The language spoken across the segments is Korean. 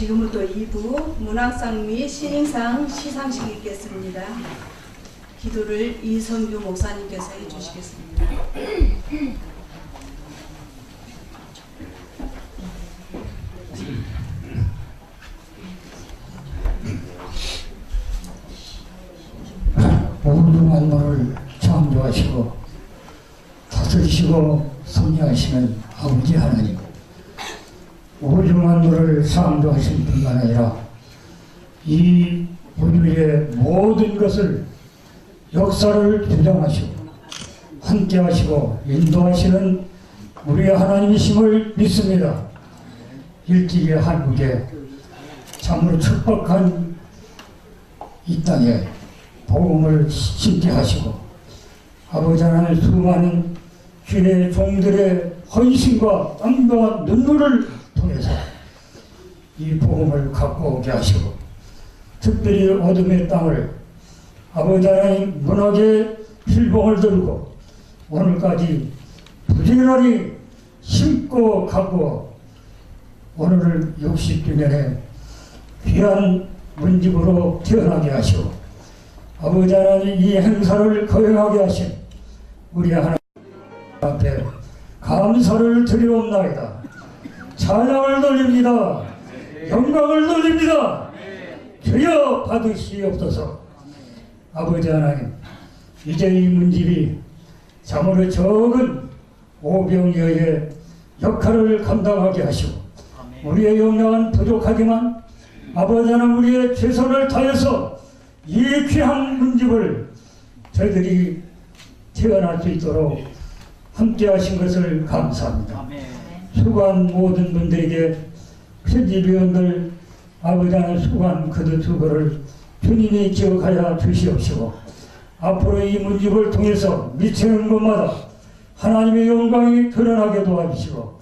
지금부터 2부 문학상 및 신인상 시상식이 있겠습니다. 기도를 이성규 목사님께서 해주시겠습니다. 모든 만물을 창조하시고 다스리시고 섭리하시는 아버지 하나님, 우주 만물을 창조하신 뿐만 아니라 이 우주의 모든 것을 역사를 주장하시고 함께하시고 인도하시는 우리 하나님이심을 믿습니다. 일찍이 한국에 참으로 척박한 이 땅에 복음을 심게 하시고 아버지 하나님 수많은 주의 종들의 헌신과 땀과 눈물을 통해서 이 복음을 갖고 오게 하시고 특별히 어둠의 땅을 아버지 하나님 문학의 필봉을 들고 오늘까지 부지런히 심고 갖고 오늘을 60주년에 귀한 문집으로 태어나게 하시고 아버지 하나님 이 행사를 거행하게 하신 우리 하나님 앞에 감사를 드리옵나이다. 찬양을 돌립니다. 영광을 돌립니다. 주여 받으시옵소서. 아버지 하나님, 이제 이 문집이 참으로 적은 오병이어의 역할을 감당하게 하시고 우리의 역량은 부족하지만 아버지 하나님 우리의 최선을 다해서 이 귀한 문집을 저희들이 태어날 수 있도록 함께 하신 것을 감사합니다. 수고한 모든 분들에게 편집위원들 아버지 하나님 수고한 그들 수고를 주님이 기억하여 주시옵시고 앞으로 이 문집을 통해서 미치는 곳마다 하나님의 영광이 드러나게 도와주시고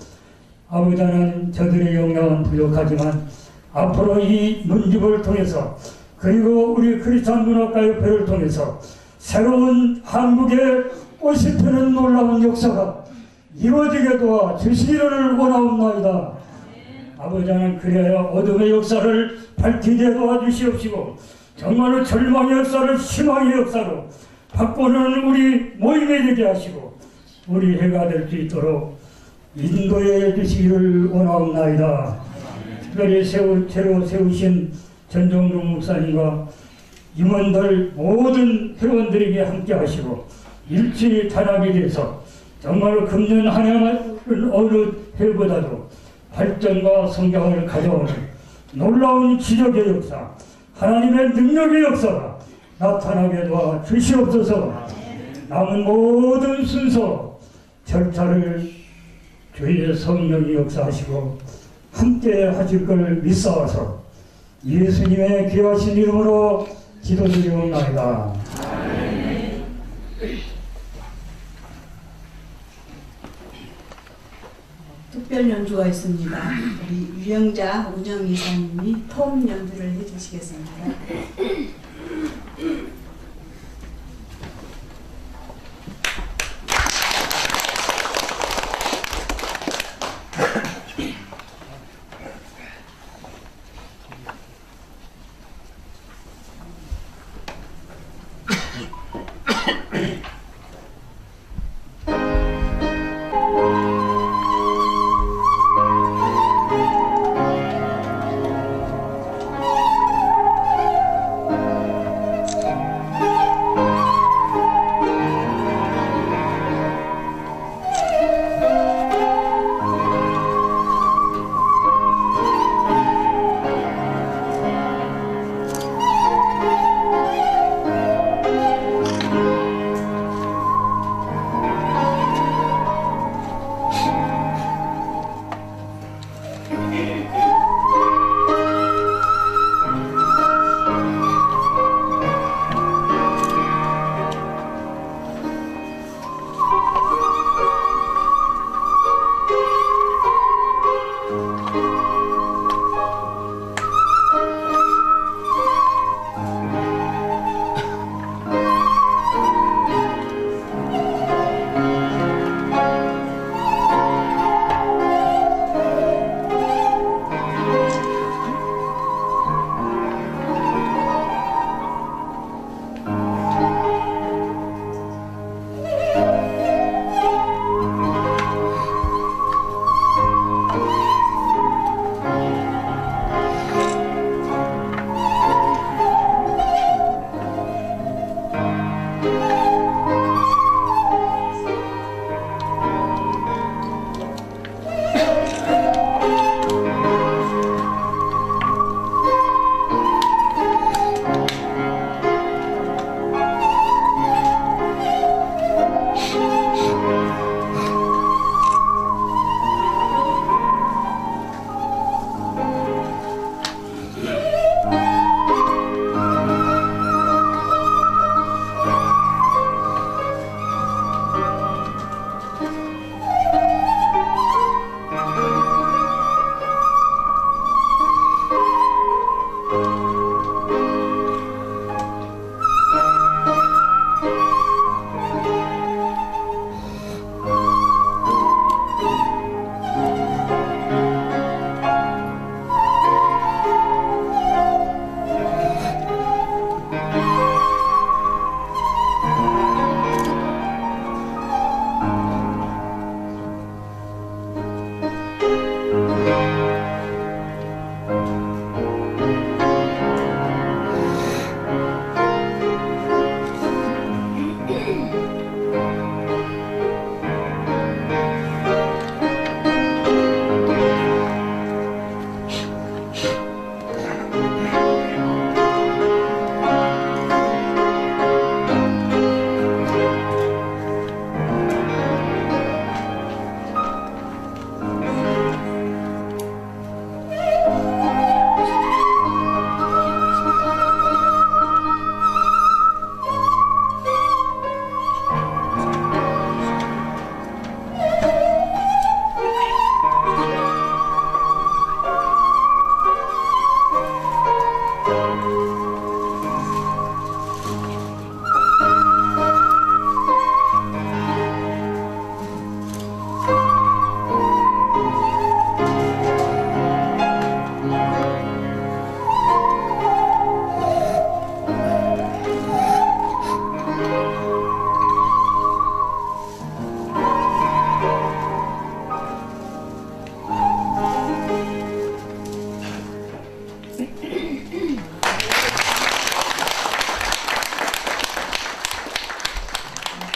아버지 하나님 저들의 역량은 부족하지만 앞으로 이 문집을 통해서 그리고 우리 크리스찬 문학가협회를 통해서 새로운 한국의 꽃이 피는 놀라운 역사가 이루어지게 도와 주시기를 원하옵나이다. 아버지 하나님 그래야 어둠의 역사를 밝히게 도와주시옵시고 정말로 절망의 역사를 희망의 역사로 바꾸는 우리 모임이 되게 하시고 우리 해가 될 수 있도록 인도해 주시기를 원하옵나이다. 특별히 새로 세우신 전종록 목사님과 임원들 모든 회원들에게 함께 하시고 일치 단합이 돼서 정말로 금년 한 해는 어느 해보다도 발전과 성장을 가져오는 놀라운 기적의 역사, 하나님의 능력의 역사가 나타나게 도와 주시옵소서. 남은 모든 순서 절차를 주의 성령이 역사하시고 함께 하실 걸 믿사와서 예수님의 귀하신 이름으로 기도드리옵나이다. 특별 연주가 있습니다. 우리 유영자 운영 이사님이 톰 연주를 해주시겠습니다.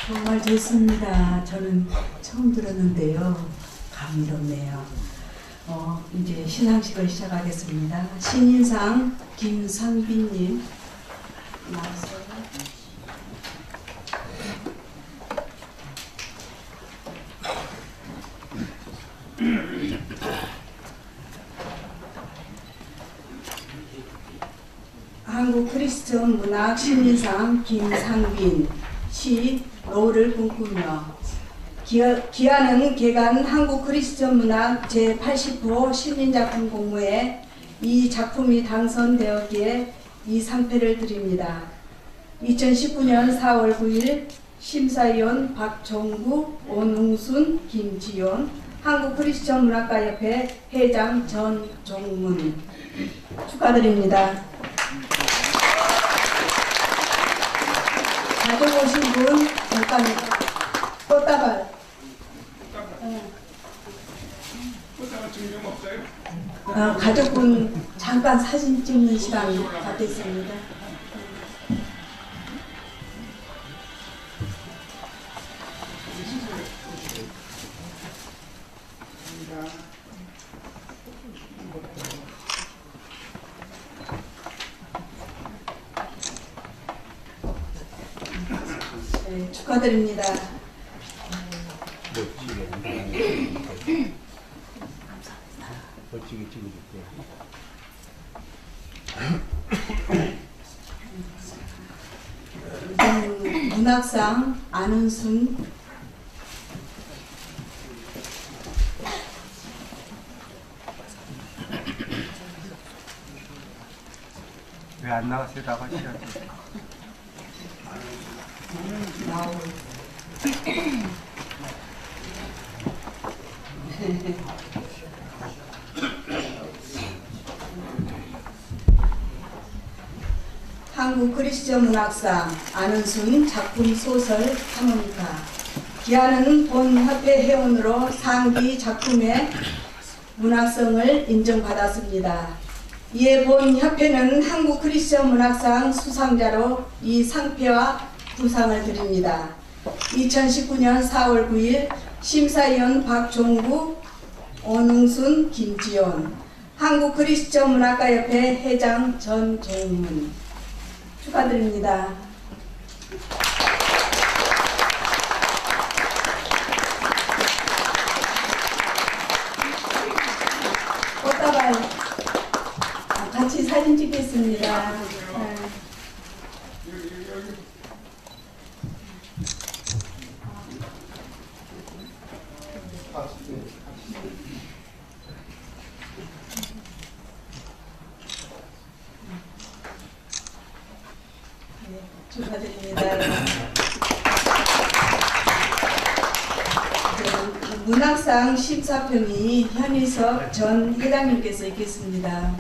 정말 좋습니다. 저는 처음 들었는데요. 감미롭네요. 이제 시상식을 시작하겠습니다. 신인상 김상빈님 나오세요. 한국 크리스천 문학 신인상 김상빈 시 노을을 꿈꾸며 기아는 개간 한국 크리스천 문학 제80호 신인작품 공모에 이 작품이 당선되었기에 이 상패를 드립니다. 2019년 4월 9일 심사위원 박종구, 온웅순, 김지연, 한국 크리스천 문학가협회 회장 전종문 축하드립니다. 가져오신 분 잠깐 꽃다발. 꽃다발 증명 없어요? 가족분 잠깐 사진 찍는 시간 갖겠습니다. 네, 축하드립니다. 멋지게 찍어줄게. 문학상 안은순 왜 안 나갔어요? 나가셔야지. 나올 한국 크리스천 문학상 안은순 작품 소설 하모니카. 기아는 본 협회 회원으로 상비 작품의 문학성을 인정받았습니다. 이에 본 협회는 한국 크리스천 문학상 수상자로 이 상패와 부상을 드립니다. 2019년 4월 9일 심사위원 박종구, 온웅순, 김지연, 한국 크리스천 문학가협회 회장 전종문 축하드립니다. 꽃다발 같이 사진 찍겠습니다. 네. 축하드립니다. 문학상 심사평이 현희석 전 회장님께서 있겠습니다.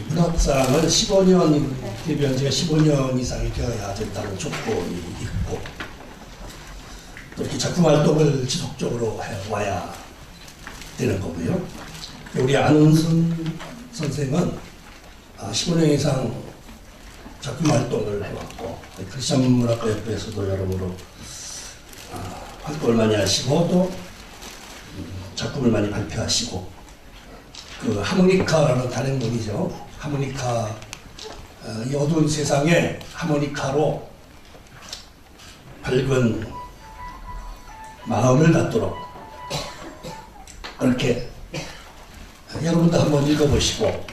문학상은 15년 데뷔한 지가 15년 이상이 되어야 된다는 조건이 있고 또 이렇게 작품 활동을 지속적으로 해와야 되는 거고요. 우리 안은순 선생은 15년 이상 작품 활동을 해왔고 크리스천 문학가협회에서도 여러모로 활동을 많이 하시고 또 작품을 많이 발표하시고 그 하모니카라는 단행본이죠. 하모니카 이 어두운 세상에 하모니카로 밝은 마음을 갖도록 그렇게 여러분도 한번 읽어보시고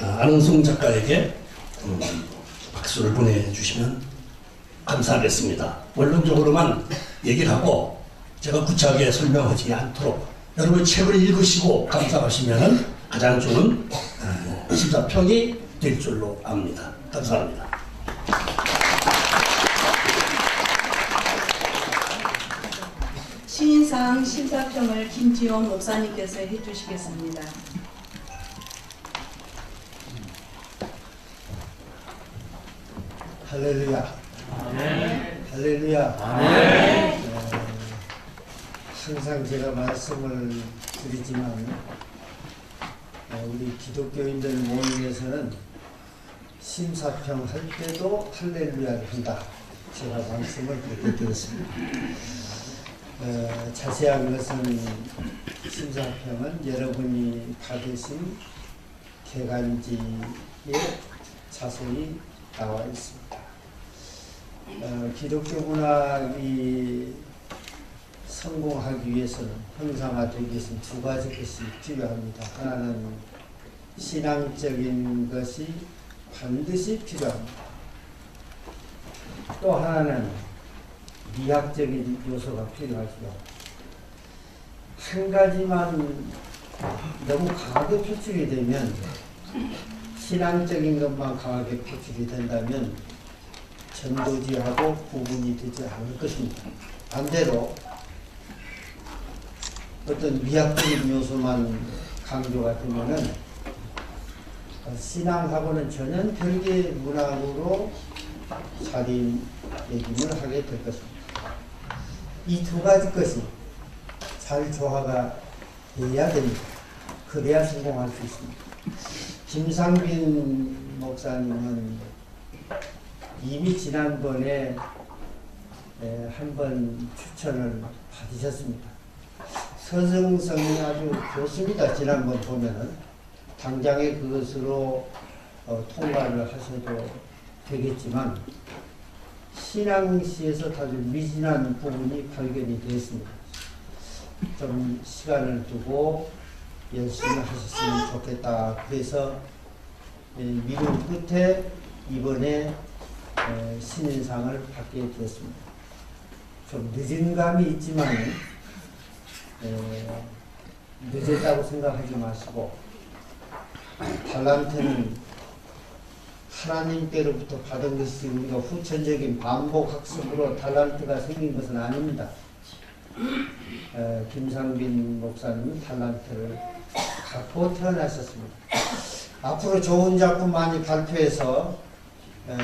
안은순 작가에게 박수를 보내주시면 감사하겠습니다. 원론적으로만 얘기를 하고 제가 구체하게 설명하지 않도록 여러분 책을 읽으시고 감상하시면 가장 좋은 심사평이 될 줄로 압니다. 감사합니다. 신인상 심사평을 김지원 목사님께서 해주시겠습니다. 할렐루야. 할렐루야. 항상 제가 말씀을 드리지만 우리 기독교인들 모임에서는 심사평 할 때도 할렐루야를 한다. 제가 말씀을 그렇게 드렸습니다. 자세한 것은 심사평은 여러분이 받으신 개간지에 자세히 나와 있습니다. 기독교 문학이 성공하기 위해서는 형상화되기 위해서는 두 가지 것이 필요합니다. 하나는 신앙적인 것이 반드시 필요합니다. 또 하나는 미학적인 요소가 필요하죠. 한 가지만 너무 강하게 표출이 되면, 신앙적인 것만 강하게 표출이 된다면 전도지하고 구분이 되지 않을 것입니다. 반대로 어떤 미학적인 요소만 강조가 되면은 신앙하고는 전혀 별개의 문학으로 자리매김을 하게 될 것입니다. 이 두 가지 것이 잘 조화가 돼야 됩니다. 그래야 성공할 수 있습니다. 김상빈 목사님은 이미 지난번에 한번 추천을 받으셨습니다. 서정성이 아주 좋습니다. 지난번 보면은 당장에 그것으로 통과를 하셔도 되겠지만 신앙시에서 다들 미진한 부분이 발견이 되었습니다. 좀 시간을 두고 열심히 하셨으면 좋겠다. 그래서 미룬 끝에 이번에 신인상을 받게 되었습니다. 좀 늦은 감이 있지만 늦었다고 생각하지 마시고, 달란트는 하나님께로부터 받은 것이 우리가 후천적인 반복 학습으로 달란트가 생긴 것은 아닙니다. 김상빈 목사님은 달란트를 갖고 태어나셨습니다. 앞으로 좋은 작품 많이 발표해서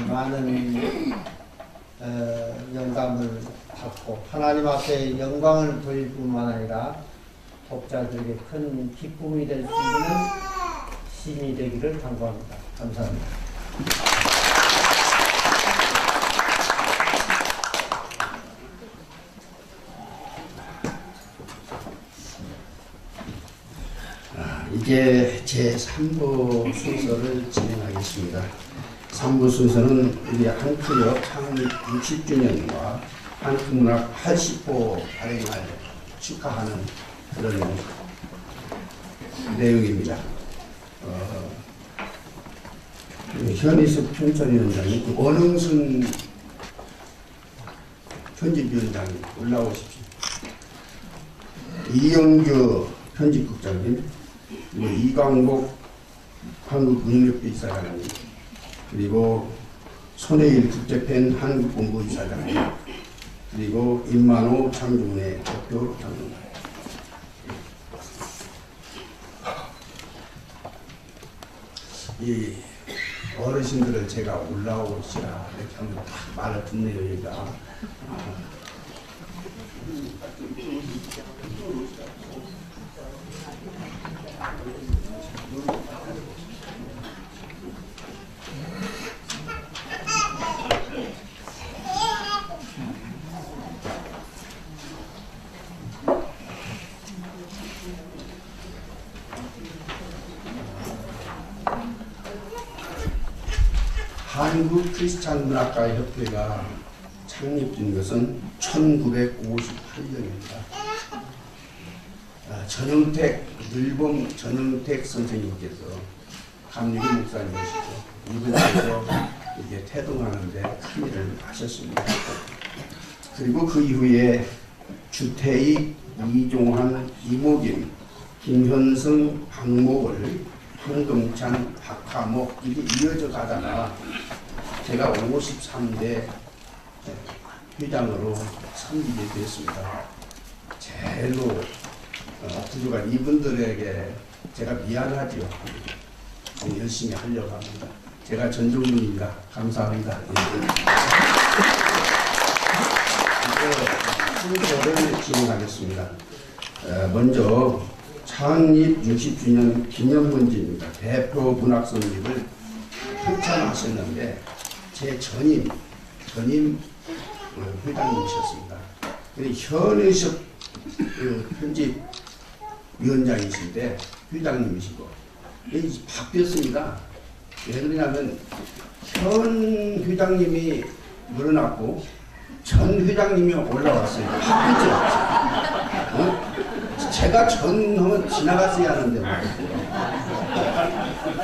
많은 영감을 받고 하나님 앞에 영광을 돌릴 뿐만 아니라 독자들에게 큰 기쁨이 될 수 있는 시인이 되기를 당부합니다. 감사합니다. 이제 제3부 순서를 진행하겠습니다. 3부 순서는 우리 한크역 창립 60주년과 한크문학 80호 발행을 축하하는 그런 내용입니다. 현희숙 편찬위원장이 원흥순 편집위원장이 올라오십시오. 이영규 편집국장님, 그리고 이광복 한국문력비이사장님, 그리고 손해일 국제팬 한국본부이사장님, 그리고 임만호 창조은의 대표 장로님. 이 어르신들을 제가 올라오시라 이렇게 하면 딱 말을 듣네요. 여기가 한국 크리스찬 문학가 협회가 창립된 것은 1958년입니다. 늘봄 전영택 선생님께서 감리교 목사님이시고 이분께서 이게 태동하는데 큰 일을 하셨습니다. 그리고 그 이후에 주태익, 이종환, 이모김, 김현승, 박목을, 황금찬, 박하목 이게 이어져 가다가 제가 53대 회장으로 섬기게 되었습니다. 제일로 부족한 이분들에게 제가 미안하지요. 열심히 하려고 합니다. 제가 전종문입니다. 감사합니다. 순서를 진행하겠습니다. 먼저 창립 60주년 기념문지입니다. 대표 문학 성립을 협찬하셨는데 제 전임 회장님이셨습니다. 현의석 편집 위원장이신데 회장님이시고 바뀌었습니다. 왜 그러냐면 현 회장님이 물러났고 전 회장님이 올라왔어요. 바뀌었죠. 제가 전 하면 지나갔어야 하는데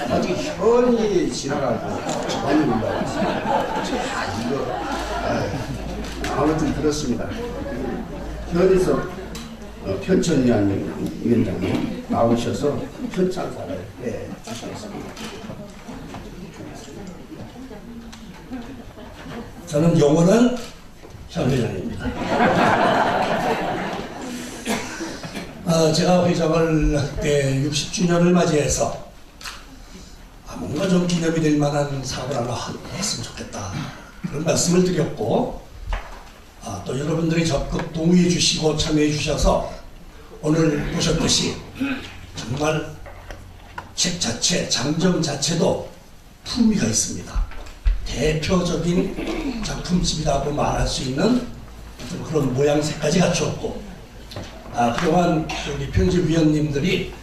아직 현이 지나가고 전이 올라왔어요. 아무튼 그렇습니다. 현에서 편천위원님 위원장님 나오셔서 편찬사를 해주시겠습니다. 저는 영원한 현 회장입니다. 제가 회장을 할 때 60주년을 맞이해서 뭔가 좀 기념이 될 만한 사업을 하나 했으면 좋겠다. 그런 말씀을 드렸고 또 여러분들이 적극 동의해 주시고 참여해 주셔서 오늘 보셨듯이 정말 책 자체, 장점 자체도 품위가 있습니다. 대표적인 작품집이라고 말할 수 있는 그런 모양새까지 갖추었고 그동안 우리 편집위원님들이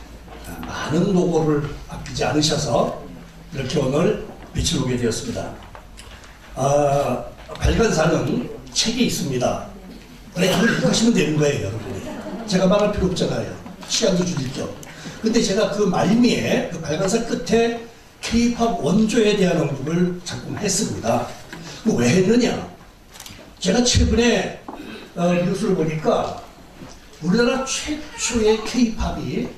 많은 노고를 아끼지 않으셔서 이렇게 오늘 빛을 보게 되었습니다. 발간사는 책이 있습니다. 그래, 그걸 읽으시면 되는 거예요, 여러분이. 제가 말할 필요 없잖아요. 시간도 줄일 겸. 근데 제가 그 말미에, 그 발간사 끝에 K-POP 원조에 대한 언급을 잠깐 했습니다. 왜 했느냐? 제가 최근에 뉴스를 보니까 우리나라 최초의 K-POP이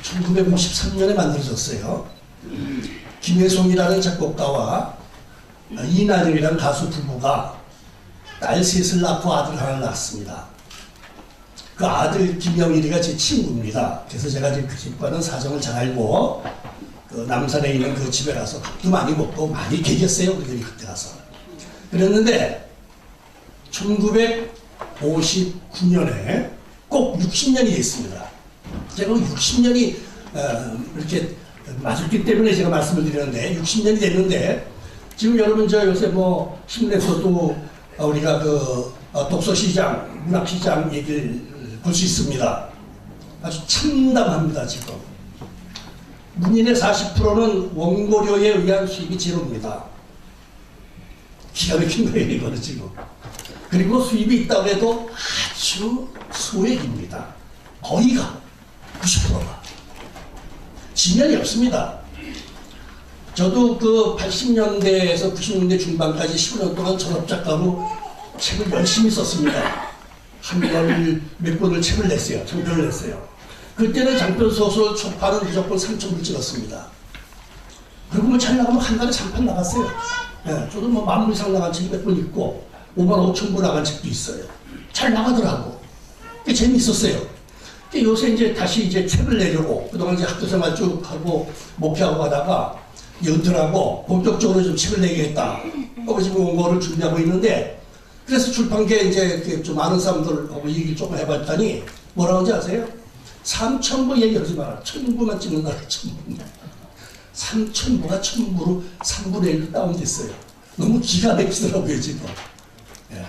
1953년에 만들어졌어요. 김혜송이라는 작곡가와 이난영이라는 가수 부부가 딸 셋을 낳고 아들 하나를 낳았습니다. 그 아들 김영일이가 제 친구입니다. 그래서 제가 지금 그 집과는 사정을 잘 알고 그 남산에 있는 그 집에 가서 밥도 많이 먹고 많이 개겼어요. 우리들이 그때 가서. 그랬는데 1959년에 꼭 60년이 됐습니다. 제가 60년이 이렇게 맞았기 때문에 제가 말씀을 드렸는데 60년이 됐는데 지금 여러분 저 요새 뭐 신문에서도 우리가 그 독서시장, 문학시장 얘기를 볼 수 있습니다. 아주 참담합니다. 지금 문인의 40%는 원고료에 의한 수입이 제로입니다. 기가 막힌 거예요 이거는 지금. 그리고 수입이 있다고 해도 아주 소액입니다. 거의가 90%가 지면이 없습니다. 저도 그 80년대에서 90년대 중반까지 15년 동안 전업작가로 책을 열심히 썼습니다. 한 달 몇 권을 책을 냈어요. 장편을 냈어요. 그때는 장편소설 초판은 무조건 3,000불 찍었습니다. 그리고 뭐 잘 나가면 한 달에 3판 나갔어요. 네, 저도 뭐 10,000불 이상 나간 책이 몇 권 있고 55,000불 나간 책도 있어요. 잘 나가더라고. 그게 재미있었어요. 요새 이제 다시 이제 책을 내려고 그동안 이제 학교생활 쭉 하고 목표하고 하다가 연들하고 본격적으로 좀 책을 내겠다. 지금 원고를 준비하고 있는데 그래서 출판계 이제 좀 아는 사람들하고 얘기 조금 해봤더니 뭐라고 하는지 아세요? 3,000부 얘기하지 마라. 1,000부만 찍는다. 1,000부. 3,000부가 1,000부로 3분의 1로 다운됐어요. 너무 기가 막히더라고요 지금. 예.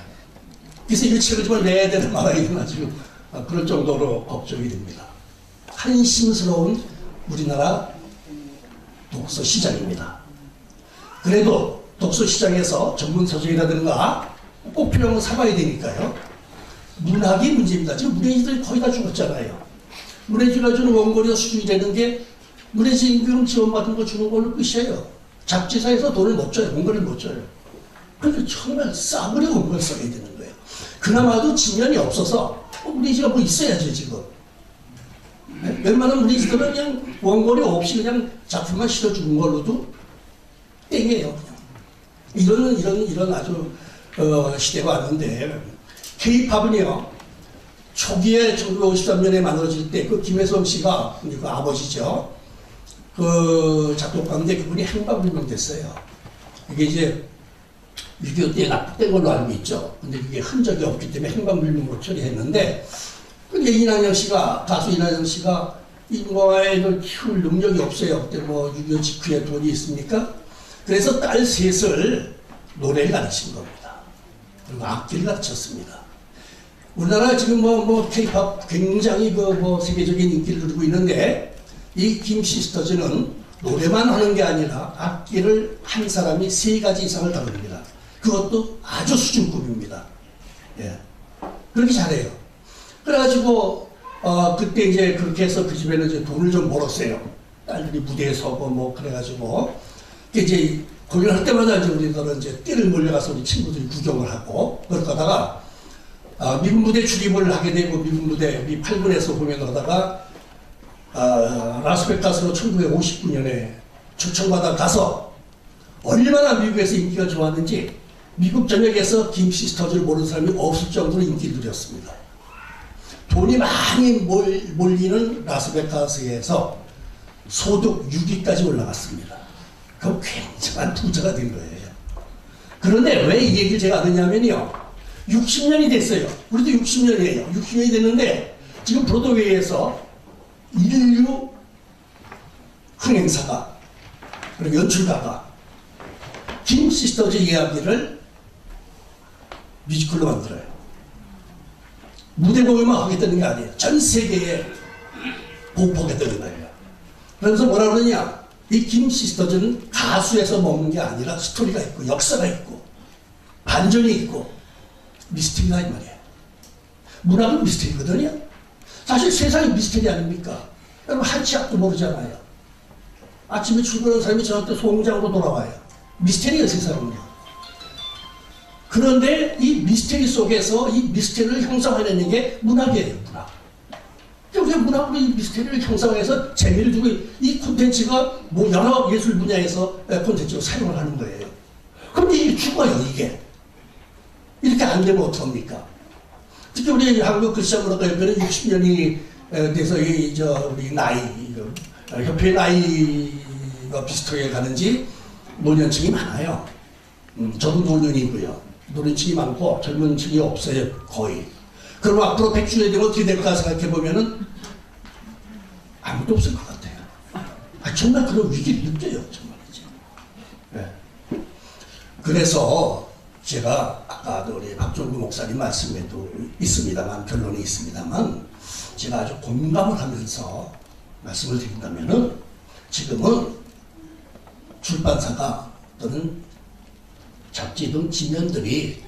그래서 이 책을 정말 내야 되는 말아야 되나 지금 그럴 정도로 걱정이 됩니다. 한심스러운 우리나라 독서 시장입니다. 그래도 독서 시장에서 전문 서적이라든가 꼭 필요한 건 사봐야 되니까요. 문학이 문제입니다. 지금 문예지들이 거의 다 죽었잖아요. 문예지가 주는 원고료 수준이 되는 게 문예지 임금 지원받은 거 주는 걸로 끝이에요. 잡지사에서 돈을 못 줘요. 원고를 못 줘요. 그래서 정말 싸구려 원고를 써야 되는 거예요. 그나마도 지면이 없어서 문예지가 뭐 있어야죠 지금. 웬만한 문예지들은 그냥 원고료 없이 그냥 작품만 실어주는 걸로도 땡이에요. 이런 아주 시대가 왔는데 K-POP은요 초기에 1953년에 만들어질 때 그 김혜성 씨가 그 아버지죠. 그 작곡가인데 그분이 행방불명됐어요. 이게 이제 6.25 때 납북된 걸로 알고 있죠. 근데 그게 흔적이 없기 때문에 행방불명으로 처리했는데, 근데 이난영 씨가, 가수 이난영 씨가 이모아이를 키울 능력이 없어요. 그때 뭐 6.25 직후에 돈이 있습니까? 그래서 딸 셋을 노래를 가르친 겁니다. 그리고 악기를 가르쳤습니다. 우리나라 지금 K-pop 굉장히 세계적인 인기를 누리고 있는데, 이 김 시스터즈는 노래만 하는 게 아니라 악기를 한 사람이 3가지 이상을 다룹니다. 그것도 아주 수준급입니다. 예. 그렇게 잘해요. 그래가지고, 그때 이제 그렇게 해서 그 집에는 이제 돈을 좀 벌었어요. 딸들이 무대에 서고 그래가지고. 이제 공연할 때마다 이제 우리들은 이제 떼를 몰려가서 우리 친구들이 구경을 하고, 그러다가 미국 무대 출입을 하게 되고, 미국 무대, 우리 8군에서 공연을 하다가, 라스베가스로 1959년에 초청받아 가서 얼마나 미국에서 인기가 좋았는지 미국 전역에서 김 시스터즈를 모르는 사람이 없을 정도로 인기를 누렸습니다. 돈이 많이 몰리는 라스베가스에서 소득 6위까지 올라갔습니다. 그럼 굉장한 부자가 된 거예요. 그런데 왜 이 얘기를 제가 하느냐면요. 60년이 됐어요. 우리도 60년이에요. 60년이 됐는데 지금 브로드웨이에서 인류 흥행사가 그리고 연출가가 김 시스터즈 이야기를 뮤지컬로 만들어요. 무대 공연만 하겠다는 게 아니에요. 전 세계에 보급하겠다는 거예요. 그래서 뭐라 그러냐, 이 김 시스터즈는 가수에서 먹는 게 아니라 스토리가 있고 역사가 있고 반전이 있고 미스터리가 이 말이에요. 문학은 미스터리거든요. 사실 세상이 미스터리 아닙니까? 여러분 한치 앞도 모르잖아요. 아침에 출근하는 사람이 저한테 소음장으로 돌아와요. 미스터리예요, 세상은요. 그런데 이 미스터리 속에서 이 미스터리를 형성해내는 게 문학이에요, 문학. 우리가 문학으로 이 미스터리를 형성해서 재미를 주고 이 콘텐츠가 여러 예술 분야에서 콘텐츠로 사용을 하는 거예요. 그런데 이게 죽어요, 이게. 이렇게 안 되면 어떡합니까? 특히 우리 한국 글씨문학가협회는 60년이 돼서 우리 나이, 협회 나이가 비슷하게 가는지 노년층이 많아요. 저도 노년이고요. 노년층이 많고 젊은 층이 없어요, 거의. 그럼 앞으로 100주년이 되면 어떻게 될까 생각해 보면은 아무도 없을 것 같아요. 정말 그런 위기를 느껴요, 정말이지. 네. 그래서 제가 아까도 우리 박종구 목사님 말씀에도 있습니다만, 결론이 있습니다만, 제가 아주 공감을 하면서 말씀을 드린다면은, 지금은 출판사가 또는 잡지 등 지면들이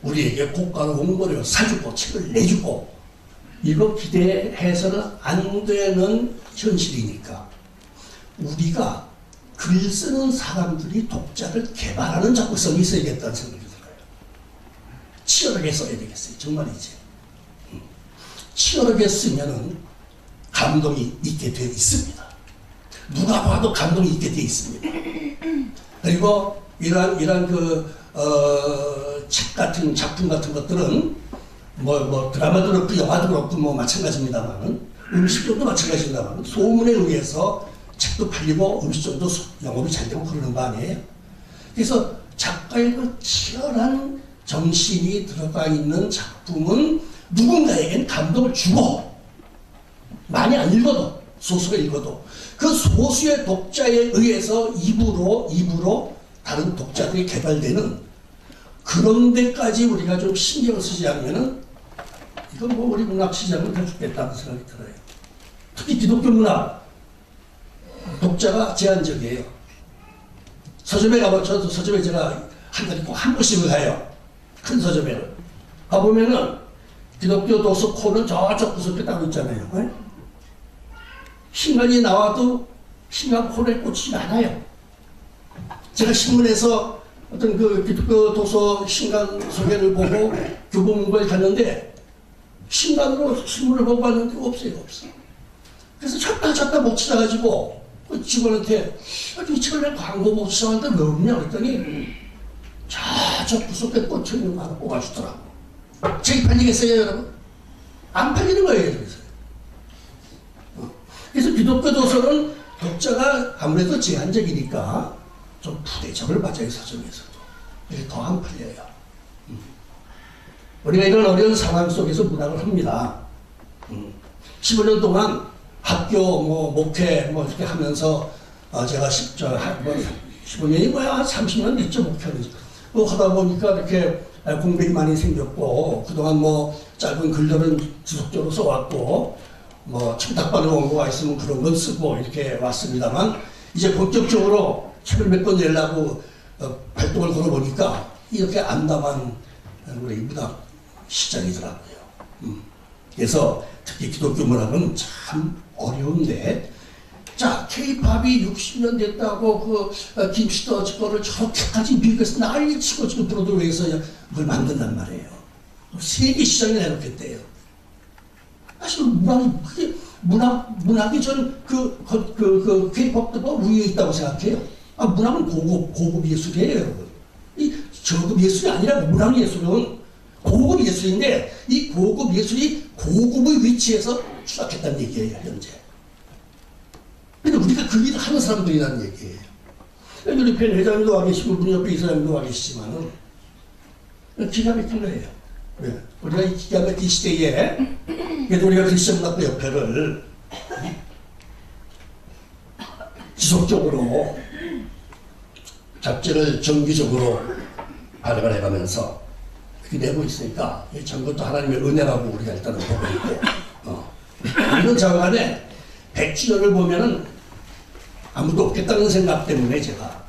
우리에게 고가로 홍보를 사주고 책을 내주고, 이거 기대해서는 안 되는 현실이니까 우리가 글 쓰는 사람들이 독자를 개발하는 작가성이 있어야겠다는 생각이 들어요. 치열하게 써야 되겠어요. 정말이지. 치열하게 쓰면은 감동이 있게 되어 있습니다. 누가 봐도 감동이 있게 되어 있습니다. 그리고 이러한 책 같은 작품 같은 것들은 드라마도 그렇고 영화도 그렇고 마찬가지입니다만, 음식점도 마찬가지입니다만, 소문에 의해서 책도 팔리고 음식점도 영업이 잘 되고 그러는 거 아니에요? 그래서 작가의 그 치열한 정신이 들어가 있는 작품은 누군가에겐 감동을 주고, 많이 안 읽어도, 소수를 읽어도 그 소수의 독자에 의해서 입으로 다른 독자들이 개발되는 그런 데까지 우리가 좀 신경을 쓰지 않으면은 이건 우리 문학 시장은 다 죽겠다는 생각이 들어요. 특히 기독교 문학 독자가 제한적이에요. 서점에 가면, 저도 서점에 제가 한 달에 꼭 한 번씩은 가요. 큰 서점에는. 가보면은 기독교 도서 코는 저쪽 구석에 따로 있잖아요. 네? 신간이 나와도 신간 코너에 꽂히지 않아요. 제가 신문에서 어떤 그 기독교 도서 신간 소개를 보고 교보문고에 갔는데 신간으로 신문을 보고 봤는데 없어요. 그래서 찾다 못 찾아가지고 그 직원한테 이 책을 왜 광고 못 찾아왔는데 왜 없냐 그랬더니 저쪽 구석에 꽂혀있는 거 하나 뽑아주더라고. 책이 팔리겠어요, 여러분? 안 팔리는 거예요, 그래서 기독교 도서는 독자가 아무래도 제한적이니까 좀 부대접을 받아요, 서점에서도. 이렇게 더 안 풀려요. 우리가 이런 어려운 상황 속에서 문학을 합니다. 15년 동안 학교, 목회, 이렇게 하면서, 제가 15년이 한 30년 됐죠, 목회는. 하다 보니까 이렇게 공백이 많이 생겼고, 그동안 짧은 글들은 지속적으로 써왔고, 첨삭반에 원고가 있으면 그런 건 쓰고 이렇게 왔습니다만, 이제 본격적으로 책을 몇 권 내려고 활동을 걸어보니까 이렇게 암담한 우리 문학 시작이더라고요. 그래서 특히 기독교 문학은 참 어려운데, 자, K-팝이 60년 됐다고 김시더 거를 저렇게까지 미국에서 난리치고 지금 브로드웨이에서 그걸 만든단 말이에요. 세계 시장에 내놓겠대요. 사실 문학이 저는 K-팝도 위에 있다고 생각해요. 문학은 고급 예술이에요, 여러분. 이 저급 예술이 아니라 문학 예술은 고급 예술인데, 이 고급 예술이 고급의 위치에서 추락했다는 얘기예요, 현재. 근데 우리가 그 일을 하는 사람들이라는 얘기예요. 우리 편 회장님도 와 계시고, 우리 옆에 이사장님도 와 계시지만은, 기가 막힌 거예요. 왜? 우리가 이 기가 막힌 시대에, 그래도 우리가 크리스천문학도 협회를 지속적으로 잡지를 정기적으로 발행을 해가면서 그렇게 내고 있으니까 전것도 하나님의 은혜라고 우리가 일단은 보고 있고, 이런 장안에 100주년을 보면은 아무도 없겠다는 생각 때문에 제가,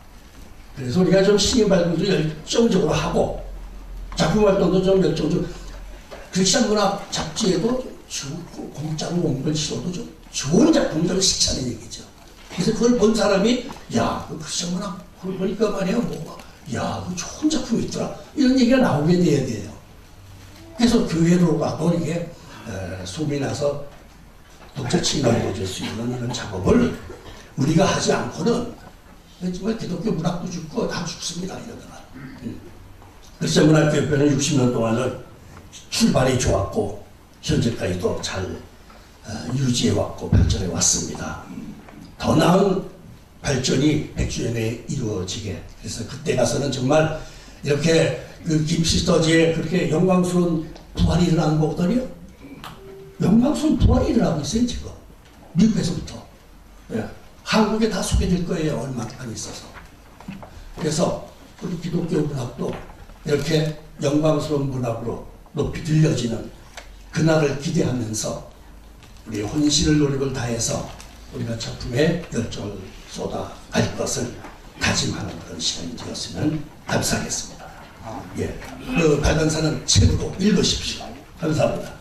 그래서 우리가 좀 시인 발굴도 열정적으로 하고 작품 활동도 좀 열정적으로, 크리스천 문학 잡지에도 공짜로 원고를 실어도 좀 좋은 작품들을 시차는 얘기죠. 그래서 그걸 본 사람이, 야, 그 크리스천 문학 그걸 보니까 말이야, 야, 그 좋은 작품이 있더라, 이런 얘기가 나오게 돼야 돼요. 그래서 교회로 가도 이게 소문이 나서 독자층이 넓어질 수 있는 이런 작업을 우리가 하지 않고는 정말 기독교 문학도 죽고 다 죽습니다, 이러다가. 크리스천 문학협회는 60년 동안은 출발이 좋았고 현재까지도 잘 유지해왔고 발전해 왔습니다. 더 나은 발전이 100주년에 이루어지게, 그래서 그때 가서는 정말 이렇게 그 김시스터즈의 그렇게 영광스러운 부활이 일어나는 거거든요. 영광스러운 부활이 일어나고 있어요, 지금. 미국에서부터. 예. 한국에 다 소개될 거예요, 얼마 안 있어서. 그래서 우리 기독교 문학도 이렇게 영광스러운 문학으로 높이 들려지는 그날을 기대하면서 우리 혼신을 노력을 다해서 우리가 작품에 열정을 쏟아갈 것을 다짐하는 그런 시간이 되었으면 감사하겠습니다. 예, 그 발간사는 책으로 읽으십시오. 감사합니다.